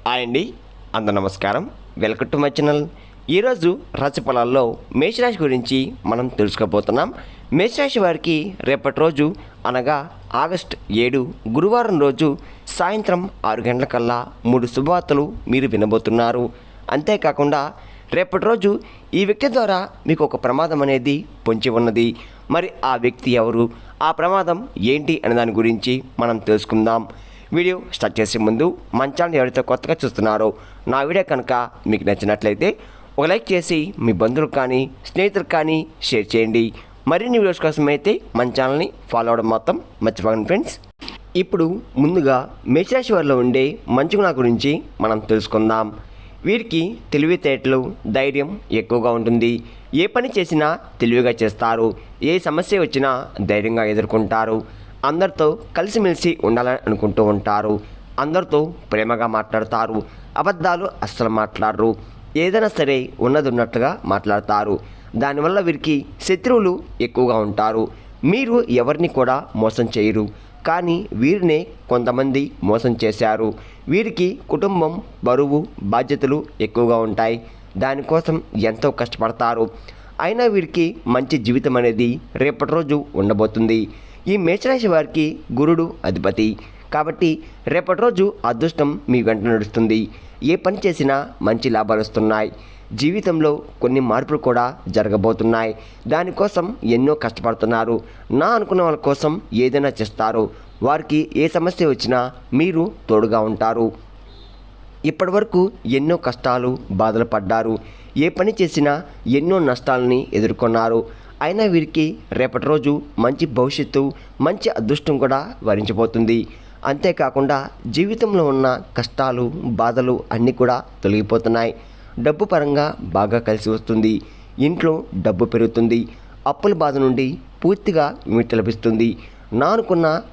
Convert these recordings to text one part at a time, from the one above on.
Hi అండి, అందరూ నమస్కారం. Welcome to my channel. ఈరోజు రాశి ఫలాల్లో మేషరాశి గురించి మనం తెలుసుకోబోతున్నాం. మేషరాశి వారికి రేపటి రోజు అనగా ఆగస్టు 7 గురువారం రోజు సాయంత్రం 6 గంటలకల్లా 3 శుభవార్తలు మీరు వినబోతున్నారు. అంతేకాకుండా రేపటి రోజు ఈ వ్యక్తి ద్వారా మీకు ఒక ప్రమాదం అనేది పొంచి ఉన్నది. మరి ఆ వ్యక్తి ఎవరు, ఆ ప్రమాదం ఏంటి అనే దాని గురించి మనం తెలుసుకుందాం. వీడియో స్టార్ట్ చేసే ముందు మన ఛానల్ ఎవరైతే కొత్తగా చూస్తున్నారో నా వీడియో కనుక మీకు నచ్చినట్లయితే ఒక లైక్ చేసి మీ బంధువులకు కానీ స్నేహితులకు కానీ షేర్ చేయండి. మరిన్ని వీడియోస్ కోసం అయితే మన ఛానల్ని ఫాలో అవడం మాత్రం మర్చిపోకండి ఫ్రెండ్స్. ఇప్పుడు ముందుగా మేషరాశి వారిలో ఉండే మంచి గుణాల గురించి మనం తెలుసుకుందాం. వీరికి తెలివితేటలు, ధైర్యం ఎక్కువగా ఉంటుంది. ఏ పని చేసినా తెలివిగా చేస్తారు. ఏ సమస్య వచ్చినా ధైర్యంగా ఎదుర్కొంటారు. అందరితో కలిసిమెలిసి ఉండాలని అనుకుంటూ ఉంటారు. అందరితో ప్రేమగా మాట్లాడతారు. అబద్ధాలు అస్సలు మాట్లాడరు. ఏదైనా సరే ఉన్నది ఉన్నట్లుగా మాట్లాడతారు. దానివల్ల వీరికి శత్రువులు ఎక్కువగా ఉంటారు. మీరు ఎవరిని కూడా మోసం చేయరు, కానీ వీరినే కొంతమంది మోసం చేశారు. వీరికి కుటుంబం, బరువు, బాధ్యతలు ఎక్కువగా ఉంటాయి. దానికోసం ఎంతో కష్టపడతారు. అయినా వీరికి మంచి జీవితం అనేది రేపటి రోజు ఉండబోతుంది. ఈ మేషరాశి వారికి గురుడు అధిపతి కాబట్టి రేపటి రోజు అదృష్టం మీ వెంట నడుస్తుంది. ఏ పని చేసినా మంచి లాభాలు వస్తున్నాయి. జీవితంలో కొన్ని మార్పులు కూడా జరగబోతున్నాయి. దానికోసం ఎన్నో కష్టపడుతున్నారు. నా అనుకున్న వాళ్ళ కోసం ఏదైనా చేస్తారు. వారికి ఏ సమస్య వచ్చినా మీరు తోడుగా ఉంటారు. ఇప్పటివరకు ఎన్నో కష్టాలు, బాధలు పడ్డారు. ఏ పని చేసినా ఎన్నో నష్టాలని ఎదుర్కొన్నారు. అయినా వీరికి రేపటి రోజు మంచి భవిష్యత్తు, మంచి అదృష్టం కూడా వరించబోతుంది. అంతేకాకుండా జీవితంలో ఉన్న కష్టాలు, బాధలు అన్నీ కూడా తొలగిపోతున్నాయి. డబ్బు పరంగా బాగా కలిసి వస్తుంది. ఇంట్లో డబ్బు పెరుగుతుంది. అప్పుల బాధ నుండి పూర్తిగా విముక్తి లభిస్తుంది. నా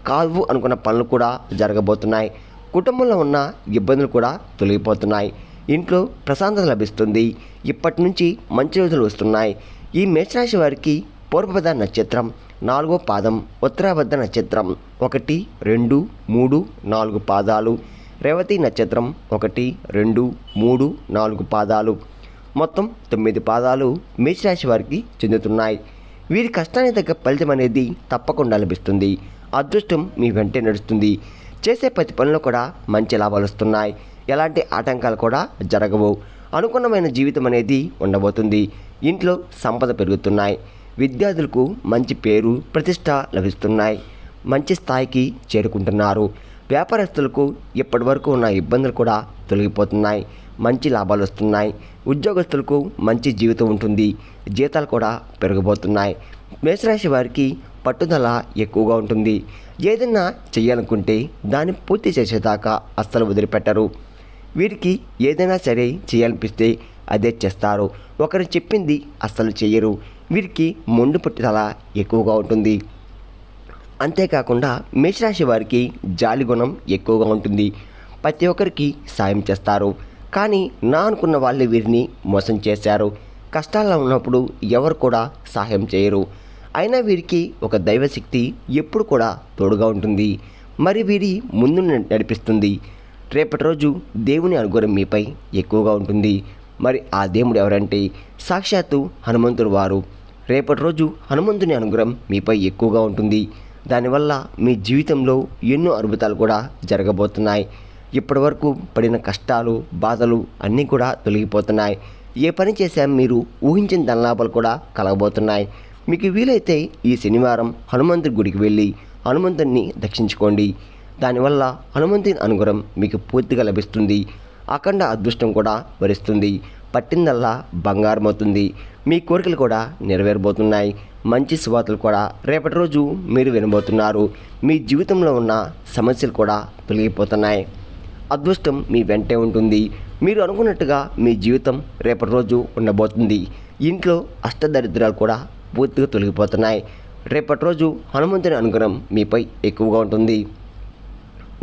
కావు అనుకున్న పనులు కూడా జరగబోతున్నాయి. కుటుంబంలో ఉన్న ఇబ్బందులు కూడా తొలగిపోతున్నాయి. ఇంట్లో ప్రశాంతత లభిస్తుంది. ఇప్పటి నుంచి మంచి రోజులు వస్తున్నాయి. ఈ మేషరాశి వారికి పూర్వభద్ర నక్షత్రం 4వ పాదం, ఉత్తరాభద్ర నక్షత్రం 1, 2, 3, 4 పాదాలు, రేవతి నక్షత్రం 1, 2, 3, 4 పాదాలు, మొత్తం 9 పాదాలు మేషరాశి వారికి చెందుతున్నాయి. వీరి కష్టానికి తగ్గ ఫలితం అనేది తప్పకుండా లభిస్తుంది. అదృష్టం మీ వెంటే నడుస్తుంది. చేసే ప్రతి పనిలో కూడా మంచి లాభాలు వస్తున్నాయి. ఎలాంటి ఆటంకాలు కూడా జరగవు. అనుకున్నమైన జీవితం అనేది ఉండబోతుంది. ఇంట్లో సంపద పెరుగుతున్నాయి. విద్యార్థులకు మంచి పేరు, ప్రతిష్ట లభిస్తున్నాయి. మంచి స్థాయికి చేరుకుంటున్నారు. వ్యాపారస్తులకు ఇప్పటి వరకు ఉన్న ఇబ్బందులు కూడా తొలగిపోతున్నాయి. మంచి లాభాలు వస్తున్నాయి. ఉద్యోగస్తులకు మంచి జీవితం ఉంటుంది. జీతాలు కూడా పెరగబోతున్నాయి. మేషరాశి వారికి పట్టుదల ఎక్కువగా ఉంటుంది. ఏదైనా చేయాలనుకుంటే దాన్ని పూర్తి చేసేదాకా అస్సలు వదిలిపెట్టరు. వీరికి ఏదైనా సరే చేయాలనిపిస్తే అదే చేస్తారు. ఒకరు చెప్పింది అస్సలు చేయరు. వీరికి మొండి పట్టుదల ఎక్కువగా ఉంటుంది. అంతేకాకుండా మేషరాశి వారికి జాలి గుణం ఎక్కువగా ఉంటుంది. ప్రతి ఒక్కరికి సాయం చేస్తారు. కానీ నా అనుకున్న వాళ్ళు వీరిని మోసం చేశారు. కష్టాల్లో ఉన్నప్పుడు ఎవరు కూడా సహాయం చేయరు. అయినా వీరికి ఒక దైవశక్తి ఎప్పుడు కూడా తోడుగా ఉంటుంది. మరి వీరి ముందు నడిపిస్తుంది. రేపటి రోజు దేవుని అనుగ్రహం మీపై ఎక్కువగా ఉంటుంది. మరి ఆ దేవుడు ఎవరంటే సాక్షాత్తు హనుమంతుడు వారు. రేపటి రోజు హనుమంతుని అనుగ్రహం మీపై ఎక్కువగా ఉంటుంది. దానివల్ల మీ జీవితంలో ఎన్నో అద్భుతాలు కూడా జరగబోతున్నాయి. ఇప్పటి వరకు పడిన కష్టాలు, బాధలు అన్నీ కూడా తొలగిపోతున్నాయి. ఏ పని చేశాం మీరు ఊహించిన ధనలాభాలు కూడా కలగబోతున్నాయి. మీకు వీలైతే ఈ శనివారం హనుమంతుడి గుడికి వెళ్ళి హనుమంతుడిని దర్శించుకోండి. దానివల్ల హనుమంతుని అనుగ్రహం మీకు పూర్తిగా లభిస్తుంది. అఖండ అదృష్టం కూడా వరిస్తుంది. పట్టిందల్లా బంగారం అవుతుంది. మీ కోరికలు కూడా నెరవేరబోతున్నాయి. మంచి శుభార్తలు కూడా రేపటి రోజు మీరు వినబోతున్నారు. మీ జీవితంలో ఉన్న సమస్యలు కూడా తొలగిపోతున్నాయి. అదృష్టం మీ వెంటే ఉంటుంది. మీరు అనుకున్నట్టుగా మీ జీవితం రేపటి రోజు ఉండబోతుంది. ఇంట్లో అష్టదరిద్రాలు కూడా పూర్తిగా తొలగిపోతున్నాయి. రేపటి రోజు హనుమంతుని అనుగ్రహం మీపై ఎక్కువగా ఉంటుంది.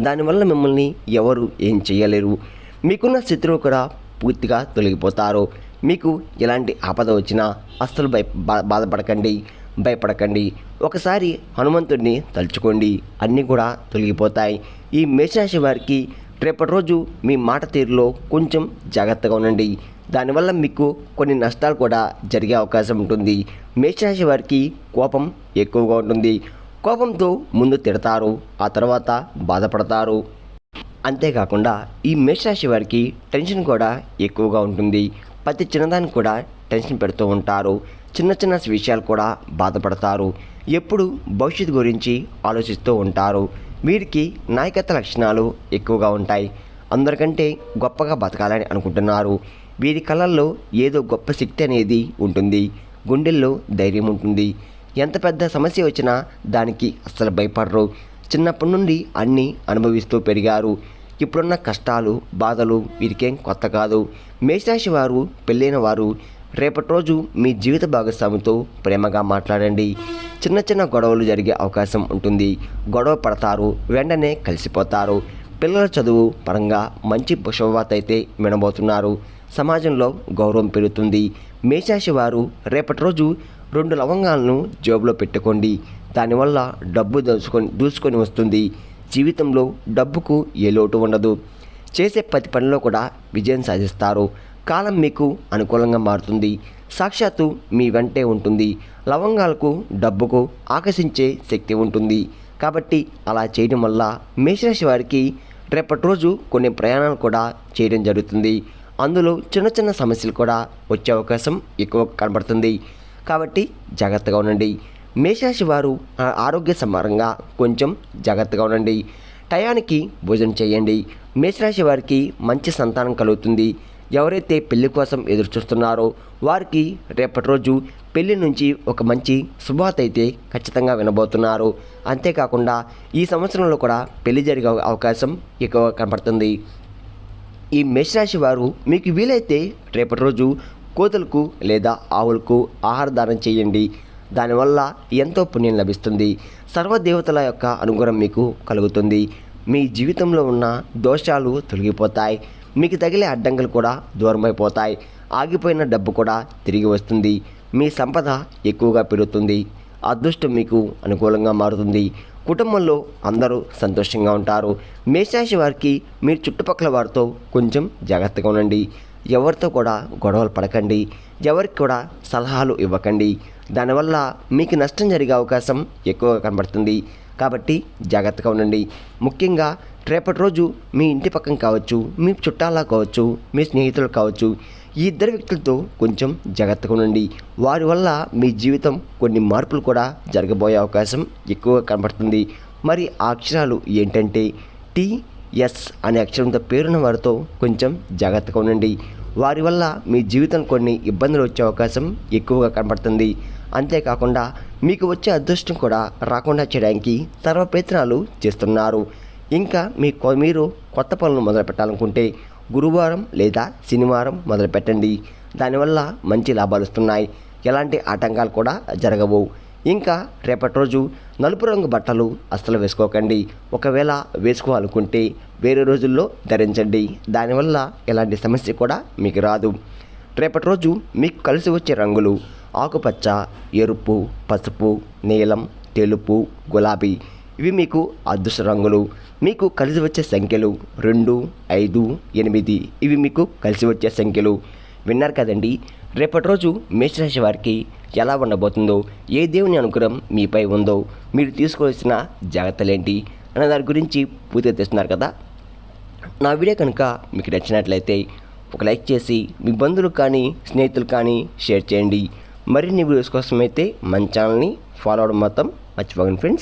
దానివల్ల మిమ్మల్ని ఎవరు ఏం చేయలేరు. మీకున్న శత్రువు కూడా పూర్తిగా తొలగిపోతారు. మీకు ఎలాంటి ఆపద వచ్చినా అస్సలు బాధపడకండి, భయపడకండి. ఒకసారి హనుమంతుడిని తలుచుకోండి, అన్నీ కూడా తొలగిపోతాయి. ఈ మేషరాశి వారికి రేపటి రోజు మీ మాట తీరులో కొంచెం జాగ్రత్తగా ఉండండి. దానివల్ల మీకు కొన్ని నష్టాలు కూడా జరిగే అవకాశం ఉంటుంది. మేషరాశి వారికి కోపం ఎక్కువగా ఉంటుంది. కోపంతో ముందు తిడతారు, ఆ తర్వాత బాధపడతారు. అంతేకాకుండా ఈ మేషరాశి వారికి టెన్షన్ కూడా ఎక్కువగా ఉంటుంది. ప్రతి చిన్నదానికి కూడా టెన్షన్ పెడుతూ ఉంటారు. చిన్న చిన్న విషయాలు కూడా బాధపడతారు. ఎప్పుడు భవిష్యత్తు గురించి ఆలోచిస్తూ ఉంటారు. వీరికి నాయకత్వ లక్షణాలు ఎక్కువగా ఉంటాయి. అందరికంటే గొప్పగా బతకాలని అనుకుంటున్నారు. వీరి కళల్లో ఏదో గొప్ప శక్తి అనేది ఉంటుంది. గుండెల్లో ధైర్యం ఉంటుంది. ఎంత పెద్ద సమస్య వచ్చినా దానికి అస్సలు భయపడరు. చిన్నప్పటి నుండి అన్నీ అనుభవిస్తూ పెరిగారు. ఇప్పుడున్న కష్టాలు బాధలు వీరికేం కొత్త కాదు. మేషరాశి వారు పెళ్ళైన వారు రేపటి రోజు మీ జీవిత భాగస్వామితో ప్రేమగా మాట్లాడండి. చిన్న చిన్న గొడవలు జరిగే అవకాశం ఉంటుంది. గొడవ పడతారు, వెంటనే కలిసిపోతారు. పిల్లల చదువు పరంగా మంచి శుభవార్త అయితే వినబోతున్నారు. సమాజంలో గౌరవం పెరుగుతుంది. మేషరాశి వారు రేపటి రోజు 2 లవంగాలను జేబులో పెట్టుకోండి. దానివల్ల డబ్బు దూసుకొని వస్తుంది. జీవితంలో డబ్బుకు ఏ లోటు ఉండదు. చేసే ప్రతి పనిలో కూడా విజయం సాధిస్తారు. కాలం మీకు అనుకూలంగా మారుతుంది. సాక్షాత్తు మీ వెంటే ఉంటుంది. లవంగాలకు డబ్బుకు ఆకర్షించే శక్తి ఉంటుంది. కాబట్టి అలా చేయడం వల్ల మేషరాశి వారికి రేపటి రోజు కొన్ని ప్రయాణాలు కూడా చేయడం జరుగుతుంది. అందులో చిన్న చిన్న సమస్యలు కూడా వచ్చే అవకాశం ఎక్కువ కనబడుతుంది. కాబట్టి జాగ్రత్తగా ఉండండి. మేషరాశి వారు ఆరోగ్య సంబరంగా కొంచెం జాగ్రత్తగా ఉండండి. టయానికి భోజనం చేయండి. మేషరాశి వారికి మంచి సంతానం కలుగుతుంది. ఎవరైతే పెళ్లి కోసం ఎదురు చూస్తున్నారో వారికి రేపటి రోజు పెళ్లి నుంచి ఒక మంచి శుభవార్త అయితే ఖచ్చితంగా వినబోతున్నారు. అంతేకాకుండా ఈ సంవత్సరంలో కూడా పెళ్లి జరిగే అవకాశం ఎక్కువ కనపడుతుంది. ఈ మేషరాశి వారు మీకు వీలైతే రేపటి రోజు కోతులకు లేదా ఆవులకు ఆహార దానం చేయండి. దానివల్ల ఎంతో పుణ్యం లభిస్తుంది. సర్వదేవతల యొక్క అనుగ్రహం మీకు కలుగుతుంది. మీ జీవితంలో ఉన్న దోషాలు తొలగిపోతాయి. మీకు తగిలే అడ్డంకులు కూడా దూరమైపోతాయి. ఆగిపోయిన డబ్బు కూడా తిరిగి వస్తుంది. మీ సంపద ఎక్కువగా పెరుగుతుంది. అదృష్టం మీకు అనుకూలంగా మారుతుంది. కుటుంబంలో అందరూ సంతోషంగా ఉంటారు. మేషరాశి వారికి మీరు చుట్టుపక్కల వారితో కొంచెం జాగ్రత్తగా ఉండండి. ఎవరితో కూడా గొడవలు పడకండి. ఎవరికి కూడా సలహాలు ఇవ్వకండి. దానివల్ల మీకు నష్టం జరిగే అవకాశం ఎక్కువగా కనబడుతుంది. కాబట్టి జాగ్రత్తగా ఉండండి. ముఖ్యంగా రేపటి రోజు మీ ఇంటి పక్కన కావచ్చు, మీ చుట్టాలా కావచ్చు, మీ స్నేహితులు కావచ్చు, ఈ ఇద్దరు వ్యక్తులతో కొంచెం జాగ్రత్తగా ఉండండి. వారి వల్ల మీ జీవితం కొన్ని మార్పులు కూడా జరగబోయే అవకాశం ఎక్కువగా కనబడుతుంది. మరి ఆ అక్షరాలు ఏంటంటే టిఎస్ అనే అక్షరంతో పేరున్న వారితో కొంచెం జాగ్రత్తగా ఉండండి. వారి వల్ల మీ జీవితం కొన్ని ఇబ్బందులు వచ్చే అవకాశం ఎక్కువగా కనబడుతుంది. అంతేకాకుండా మీకు వచ్చే అదృష్టం కూడా రాకుండా చేయడానికి సర్వ ప్రయత్నాలు చేస్తున్నారు. ఇంకా మీరు కొత్త పనులు మొదలు పెట్టాలనుకుంటే గురువారం లేదా శనివారం మొదలుపెట్టండి. దానివల్ల మంచి లాభాలు వస్తున్నాయి. ఎలాంటి ఆటంకాలు కూడా జరగవు. ఇంకా రేపటి రోజు నలుపు రంగు బట్టలు అస్సలు వేసుకోకండి. ఒకవేళ వేసుకోవాలనుకుంటే వేరే రోజుల్లో ధరించండి. దానివల్ల ఎలాంటి సమస్య కూడా మీకు రాదు. రేపటి రోజు మీకు కలిసి వచ్చే రంగులు ఆకుపచ్చ, ఎరుపు, పసుపు, నీలం, తెలుపు, గులాబీ. ఇవి మీకు అదృష్ట రంగులు. మీకు కలిసి వచ్చే సంఖ్యలు 2, 5, 8. ఇవి మీకు కలిసి వచ్చే సంఖ్యలు. విన్నారు కదండి. రేపటి రోజు మేషరాశి వారికి ఎలా ఉండబోతుందో, ఏ దేవుని అనుగ్రహం మీపై ఉందో, మీరు తీసుకోవాల్సిన జాగ్రత్తలేంటి అనే దాని గురించి పూర్తిగా తెలుస్తున్నారు కదా. నా వీడియో కనుక మీకు నచ్చినట్లయితే ఒక లైక్ చేసి మీ బంధువులకు కానీ స్నేహితులు కానీ షేర్ చేయండి. మరిన్ని వీడియోస్ కోసం అయితే మన ఛానల్ని ఫాలో అవడం మాత్రం మర్చిపోకండి ఫ్రెండ్స్.